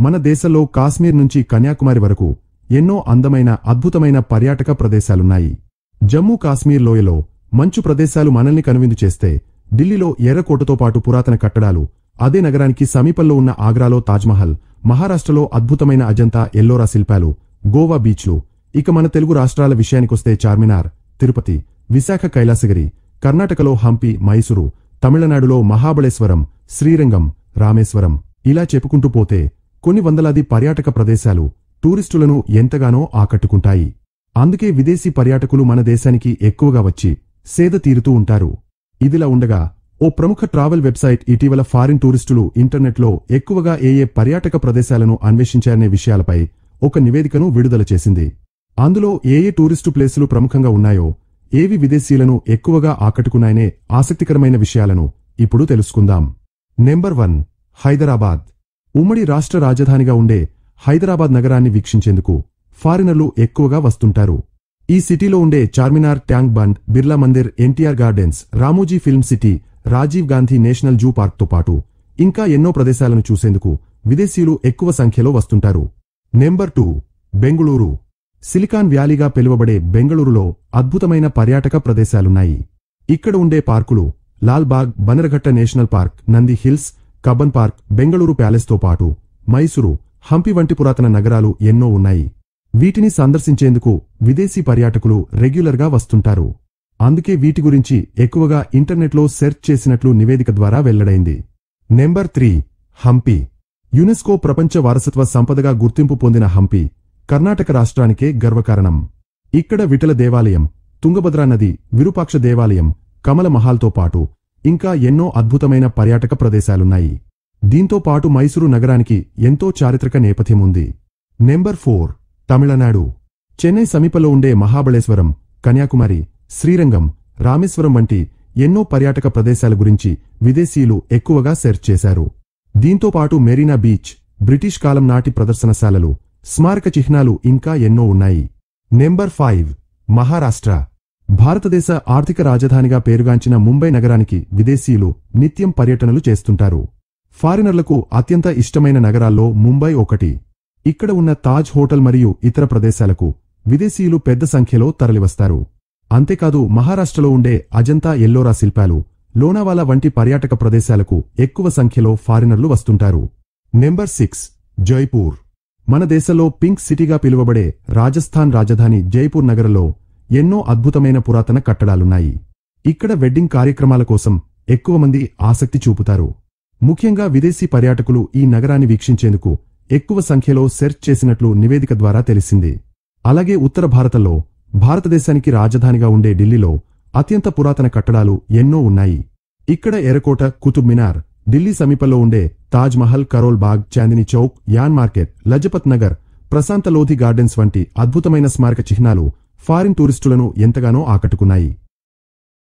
మన దేశంలో కాశ్మీర్ నుంచి కన్యాకుమారి వరకు ఎన్నో అందమైన అద్భుతమైన పర్యాటక ప్రదేశాలున్నాయి. జమ్మూ కాశ్మీర్ లోయలో మంచు ప్రదేశాలు మనల్ని కనువిందు చేస్తే, ఢిల్లీలో ఎర్రకోటతో పాటు పురాతన కట్టడాలు, అదే నగరానికి సమీపంలో ఉన్న ఆగ్రాలో తాజ్మహల్, మహారాష్ట్రలో అద్భుతమైన అజంతా ఎల్లోరా శిల్పాలు, గోవా బీచ్లు, ఇక మన తెలుగు రాష్ట్రాల విషయానికొస్తే చార్మినార్, తిరుపతి, విశాఖ కైలాసగిరి, కర్ణాటకలో హంపి, మైసూరు, తమిళనాడులో మహాబళేశ్వరం, శ్రీరంగం, రామేశ్వరం, ఇలా చెప్పుకుంటూ పోతే కొన్ని వందలాది పర్యాటక ప్రదేశాలు టూరిస్టులను ఎంతగానో ఆకట్టుకుంటాయి. అందుకే విదేశీ పర్యాటకులు మన దేశానికి ఎక్కువగా వచ్చి సేద తీరుతూ ఉంటారు. ఇదిలా ఉండగా ఓ ప్రముఖ ట్రావెల్ వెబ్సైట్ ఇటీవల ఫారిన్ టూరిస్టులు ఇంటర్నెట్లో ఎక్కువగా ఏ పర్యాటక ప్రదేశాలను అన్వేషించారనే విషయాలపై ఒక నివేదికను విడుదల చేసింది. అందులో ఏ టూరిస్టు ప్లేసులు ప్రముఖంగా ఉన్నాయో, ఏవి విదేశీయులను ఎక్కువగా ఆకట్టుకున్నాయనే ఆసక్తికరమైన విషయాలను ఇప్పుడు తెలుసుకుందాం. నెంబర్ 1, హైదరాబాద్. ఉమ్మడి రాష్ట్ర రాజధానిగా ఉండే హైదరాబాద్ నగరాన్ని వీక్షించేందుకు ఫారినర్లు ఎక్కువగా వస్తుంటారు. ఈ సిటీలో ఉండే Charminar, tank Bund, Birla Mandir, NTR gardens, Ramoji film city, Rajiv Gandhi national zoo పార్క్తో పాటు ఇంకా ఎన్నో ప్రదేశాలను చూసేందుకు విదేశీయులు ఎక్కువ సంఖ్యలో వస్తుంటారు. నెంబర్ 2, బెంగుళూరు. సిలికాన్ వ్యాలీగా పిలువబడే బెంగళూరులో అద్భుతమైన పర్యాటక ప్రదేశాలున్నాయి. ఇక్కడ ఉండే పార్కులు Lalbagh, Bannerghatta national park, Nandi hills, Cubbon park, Bengaluru ప్యాలెస్తో పాటు మైసూరు, హంపి వంటి పురాతన నగరాలు ఎన్నో ఉన్నాయి. వీటిని సందర్శించేందుకు విదేశీ పర్యాటకులు రెగ్యులర్గా వస్తుంటారు. అందుకే వీటి గురించి ఎక్కువగా ఇంటర్నెట్లో సెర్చ్ చేసినట్లు నివేదిక ద్వారా వెల్లడైంది. నెంబర్ 3, హంపి. యునెస్కో ప్రపంచ వారసత్వ సంపదగా గుర్తింపు పొందిన హంపి కర్ణాటక రాష్ట్రానికే గర్వకారణం. ఇక్కడ విఠల దేవాలయం, తుంగభద్రా నది, విరూపాక్ష దేవాలయం, కమల మహాల్తో పాటు ఇంకా ఎన్నో అద్భుతమైన పర్యాటక ప్రదేశాలున్నాయి. దీంతో పాటు మైసూరు నగరానికి ఎంతో చారిత్రక నేపథ్యం ఉంది. నెంబర్ 4, తమిళనాడు. చెన్నై సమీపంలో ఉండే మహాబళేశ్వరం, కన్యాకుమారి, శ్రీరంగం, రామేశ్వరం వంటి ఎన్నో పర్యాటక ప్రదేశాల గురించి విదేశీయులు ఎక్కువగా సెర్చ్ చేశారు. దీంతో పాటు మెరీనా బీచ్, బ్రిటిష్ కాలం నాటి ప్రదర్శనశాలలు, స్మారక చిహ్నాలు ఇంకా ఎన్నో ఉన్నాయి. నెంబర్ 5, మహారాష్ట్ర. భారతదేశ ఆర్థిక రాజధానిగా పేరుగాంచిన ముంబై నగరానికి విదేశీయులు నిత్యం పర్యటనలు చేస్తుంటారు. ఫారినర్లకు అత్యంత ఇష్టమైన నగరాల్లో ముంబై ఒకటి. ఇక్కడ ఉన్న తాజ్ హోటల్ మరియు ఇతర ప్రదేశాలకు విదేశీయులు పెద్ద సంఖ్యలో తరలివస్తారు. అంతేకాదు మహారాష్ట్రలో ఉండే అజంతా ఎల్లోరా శిల్పాలు, లోనావాలా వంటి పర్యాటక ప్రదేశాలకు ఎక్కువ సంఖ్యలో ఫారినర్లు వస్తుంటారు. నెంబర్ 6, జైపూర్. మన దేశంలో పింక్ సిటీగా పిలువబడే రాజస్థాన్ రాజధాని జైపూర్ నగరంలో ఎన్నో అద్భుతమైన పురాతన కట్టడాలున్నాయి. ఇక్కడ వెడ్డింగ్ కార్యక్రమాల కోసం ఎక్కువ మంది ఆసక్తి చూపుతారు. ముఖ్యంగా విదేశీ పర్యాటకులు ఈ నగరాన్ని వీక్షించేందుకు ఎక్కువ సంఖ్యలో సెర్చ్ చేసినట్లు నివేదిక ద్వారా తెలిసింది. అలాగే ఉత్తర భారతంలో భారతదేశానికి రాజధానిగా ఉండే ఢిల్లీలో అత్యంత పురాతన కట్టడాలు ఎన్నో ఉన్నాయి. ఇక్కడ ఎర్రకోట, కుతుబ్ మినార్, ఢిల్లీ సమీపంలో ఉండే తాజ్ మహల్, కరోల్ బాగ్, చాందినీ చౌక్, యాన్ మార్కెట్, లజపత్ నగర్, ప్రశాంత లోధి గార్డెన్స్ వంటి అద్భుతమైన స్మారక చిహ్నాలు ఫారిన్ టూరిస్టులను ఎంతగానో ఆకట్టుకున్నాయి.